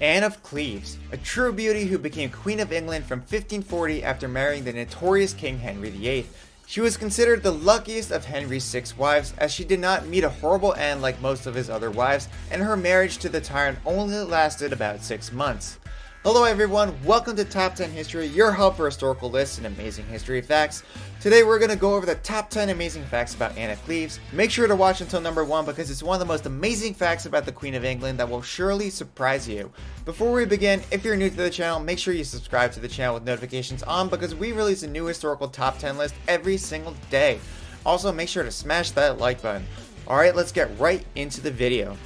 Anne of Cleves, a true beauty who became Queen of England from 1540 after marrying the notorious King Henry VIII. She was considered the luckiest of Henry's 6 wives, as she did not meet a horrible end like most of his other wives, and her marriage to the tyrant only lasted about 6 months. Hello everyone, welcome to Top 10 History, your hub for historical lists and amazing history facts. Today we're going to go over the top 10 amazing facts about Anne of Cleves. Make sure to watch until number 1 because it's one of the most amazing facts about the Queen of England that will surely surprise you. Before we begin, if you're new to the channel, make sure you subscribe to the channel with notifications on because we release a new historical top 10 list every single day. Also, make sure to smash that like button. Alright, let's get right into the video.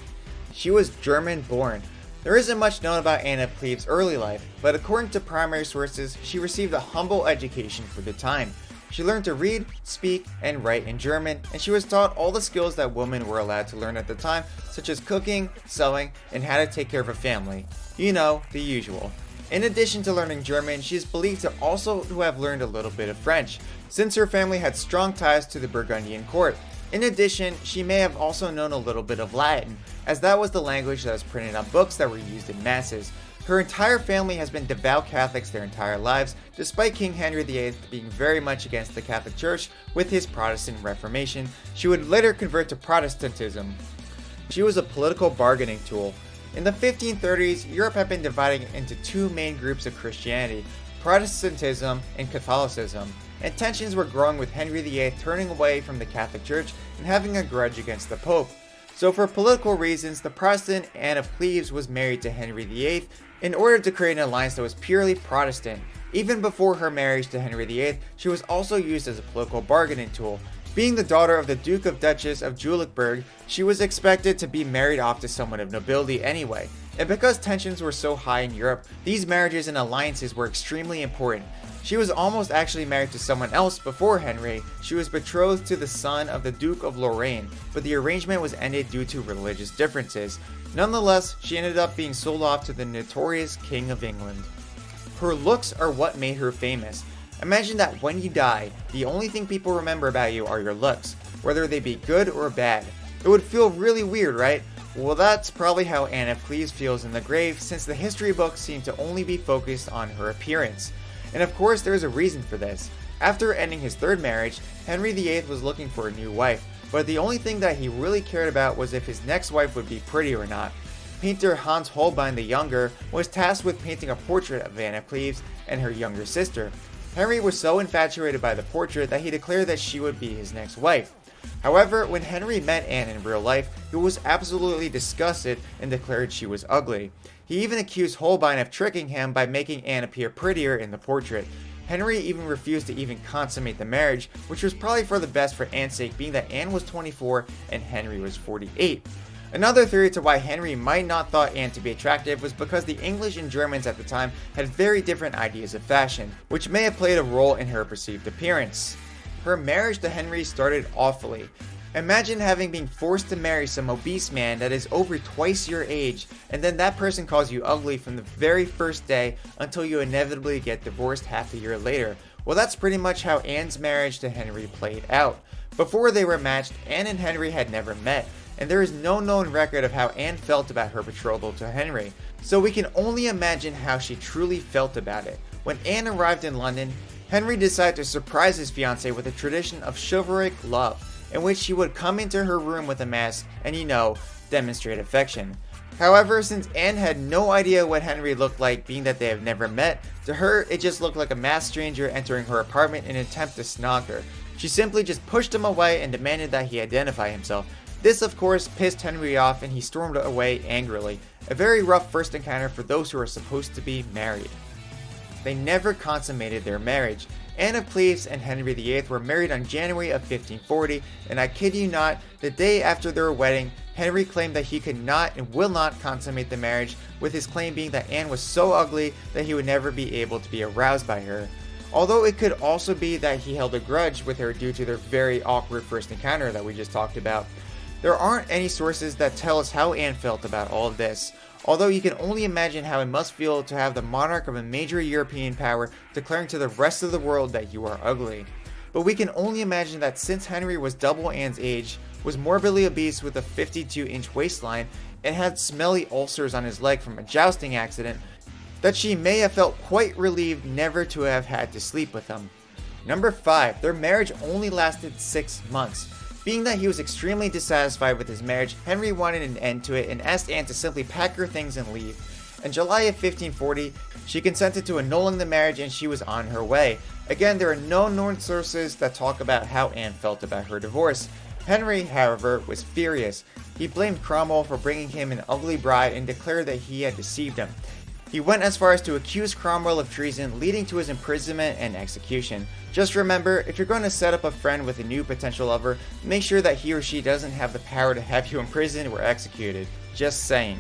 She was German born. There isn't much known about Anne of Cleves' early life, but according to primary sources, she received a humble education for the time. She learned to read, speak, and write in German, and she was taught all the skills that women were allowed to learn at the time, such as cooking, sewing, and how to take care of a family. You know, the usual. In addition to learning German, she is believed to also have learned a little bit of French, since her family had strong ties to the Burgundian court. In addition, she may have also known a little bit of Latin, as that was the language that was printed on books that were used in masses. Her entire family has been devout Catholics their entire lives, despite King Henry VIII being very much against the Catholic Church with his Protestant Reformation. She would later convert to Protestantism. She was a political bargaining tool. In the 1530s, Europe had been dividing into two main groups of Christianity, Protestantism and Catholicism, and tensions were growing with Henry VIII turning away from the Catholic Church and having a grudge against the Pope. So for political reasons, the Protestant Anne of Cleves was married to Henry VIII in order to create an alliance that was purely Protestant. Even before her marriage to Henry VIII, she was also used as a political bargaining tool. Being the daughter of the Duke of Duchess of Jülichburg, she was expected to be married off to someone of nobility anyway. And because tensions were so high in Europe, these marriages and alliances were extremely important. She was almost actually married to someone else before Henry. She was betrothed to the son of the Duke of Lorraine, but the arrangement was ended due to religious differences. Nonetheless, she ended up being sold off to the notorious King of England. Her looks are what made her famous. Imagine that when you die, the only thing people remember about you are your looks, whether they be good or bad. It would feel really weird, right? Well, that's probably how Anne of Cleves feels in the grave, since the history books seem to only be focused on her appearance. And of course, there is a reason for this. After ending his third marriage, Henry VIII was looking for a new wife, but the only thing that he really cared about was if his next wife would be pretty or not. Painter Hans Holbein the Younger was tasked with painting a portrait of Anne of Cleves and her younger sister. Henry was so infatuated by the portrait that he declared that she would be his next wife. However, when Henry met Anne in real life, he was absolutely disgusted and declared she was ugly. He even accused Holbein of tricking him by making Anne appear prettier in the portrait. Henry even refused to even consummate the marriage, which was probably for the best for Anne's sake, being that Anne was 24 and Henry was 48. Another theory to why Henry might not thought Anne to be attractive was because the English and Germans at the time had very different ideas of fashion, which may have played a role in her perceived appearance. Her marriage to Henry started awfully. Imagine having been forced to marry some obese man that is over twice your age, and then that person calls you ugly from the very first day until you inevitably get divorced half a year later. Well, that's pretty much how Anne's marriage to Henry played out. Before they were matched, Anne and Henry had never met, and there is no known record of how Anne felt about her betrothal to Henry, so we can only imagine how she truly felt about it. When Anne arrived in London, Henry decided to surprise his fiancée with a tradition of chivalric love, in which he would come into her room with a mask and, demonstrate affection. However, since Anne had no idea what Henry looked like, being that they have never met, to her it just looked like a masked stranger entering her apartment in an attempt to snog her. She simply just pushed him away and demanded that he identify himself. This of course pissed Henry off and he stormed away angrily. A very rough first encounter for those who are supposed to be married. They never consummated their marriage. Anne of Cleves and Henry VIII were married on January of 1540, and I kid you not, the day after their wedding, Henry claimed that he could not and will not consummate the marriage, with his claim being that Anne was so ugly that he would never be able to be aroused by her. Although it could also be that he held a grudge with her due to their very awkward first encounter that we just talked about. There aren't any sources that tell us how Anne felt about all of this, although you can only imagine how it must feel to have the monarch of a major European power declaring to the rest of the world that you are ugly. But we can only imagine that since Henry was double Anne's age, was morbidly obese with a 52-inch waistline, and had smelly ulcers on his leg from a jousting accident that she may have felt quite relieved never to have had to sleep with him. Number 5. Their marriage only lasted 6 months. Being that he was extremely dissatisfied with his marriage, Henry wanted an end to it and asked Anne to simply pack her things and leave. In July of 1540, she consented to annulling the marriage and she was on her way. Again, there are no known sources that talk about how Anne felt about her divorce. Henry, however, was furious. He blamed Cromwell for bringing him an ugly bride and declared that he had deceived him. He went as far as to accuse Cromwell of treason, leading to his imprisonment and execution. Just remember, if you're going to set up a friend with a new potential lover, make sure that he or she doesn't have the power to have you imprisoned or executed. Just saying.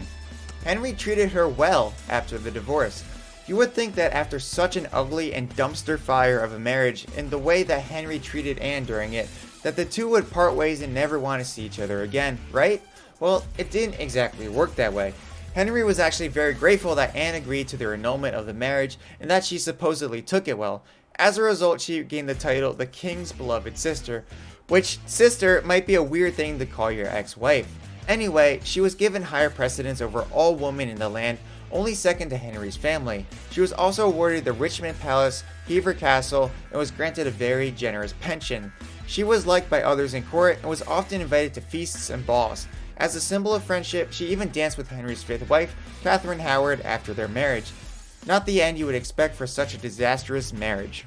Henry treated her well after the divorce. You would think that after such an ugly and dumpster fire of a marriage, and the way that Henry treated Anne during it, that the two would part ways and never want to see each other again, right? Well, it didn't exactly work that way. Henry was actually very grateful that Anne agreed to the annulment of the marriage and that she supposedly took it well. As a result, she gained the title the King's Beloved Sister, which sister might be a weird thing to call your ex-wife. Anyway, she was given higher precedence over all women in the land, only second to Henry's family. She was also awarded the Richmond Palace, Hever Castle, and was granted a very generous pension. She was liked by others in court and was often invited to feasts and balls. As a symbol of friendship, she even danced with Henry's fifth wife, Catherine Howard, after their marriage. Not the end you would expect for such a disastrous marriage.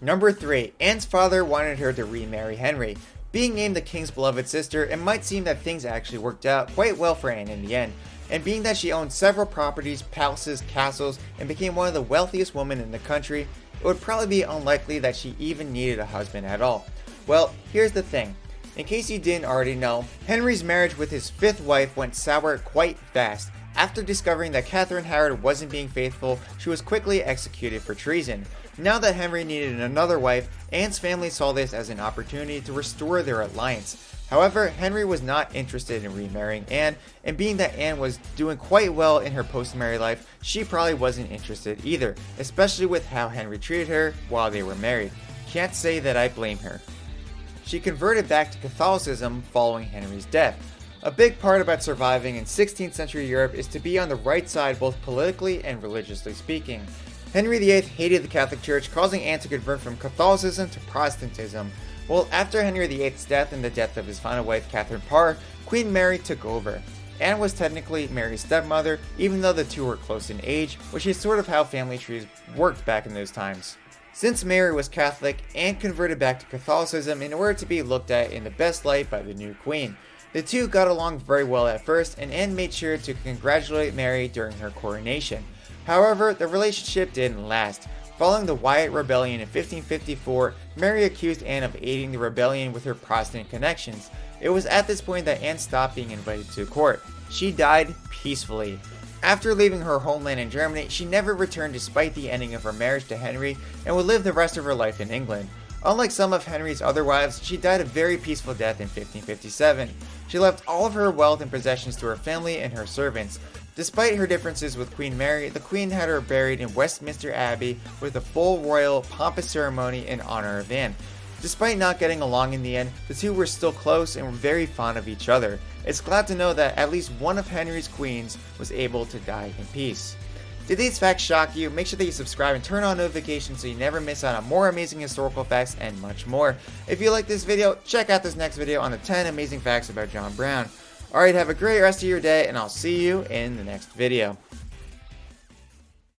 Number 3. Anne's father wanted her to remarry Henry. Being named the King's Beloved Sister, it might seem that things actually worked out quite well for Anne in the end. And being that she owned several properties, palaces, castles, and became one of the wealthiest women in the country, it would probably be unlikely that she even needed a husband at all. Well, here's the thing. In case you didn't already know, Henry's marriage with his fifth wife went sour quite fast. After discovering that Catherine Howard wasn't being faithful, she was quickly executed for treason. Now that Henry needed another wife, Anne's family saw this as an opportunity to restore their alliance. However, Henry was not interested in remarrying Anne, and being that Anne was doing quite well in her post-married life, she probably wasn't interested either, especially with how Henry treated her while they were married. Can't say that I blame her. She converted back to Catholicism following Henry's death. A big part about surviving in 16th century Europe is to be on the right side both politically and religiously speaking. Henry VIII hated the Catholic Church, causing Anne to convert from Catholicism to Protestantism. Well, after Henry VIII's death and the death of his final wife Catherine Parr, Queen Mary took over. Anne was technically Mary's stepmother, even though the two were close in age, which is sort of how family trees worked back in those times. Since Mary was Catholic, Anne converted back to Catholicism in order to be looked at in the best light by the new queen. The two got along very well at first, and Anne made sure to congratulate Mary during her coronation. However, the relationship didn't last. Following the Wyatt Rebellion in 1554, Mary accused Anne of aiding the rebellion with her Protestant connections. It was at this point that Anne stopped being invited to court. She died peacefully. After leaving her homeland in Germany, she never returned despite the ending of her marriage to Henry and would live the rest of her life in England. Unlike some of Henry's other wives, she died a very peaceful death in 1557. She left all of her wealth and possessions to her family and her servants. Despite her differences with Queen Mary, the Queen had her buried in Westminster Abbey with a full royal, pompous ceremony in honor of Anne. Despite not getting along in the end, the two were still close and were very fond of each other. It's glad to know that at least one of Henry's queens was able to die in peace. Did these facts shock you? Make sure that you subscribe and turn on notifications so you never miss out on more amazing historical facts and much more. If you like this video, check out this next video on the 10 amazing facts about John Brown. Alright, have a great rest of your day, and I'll see you in the next video.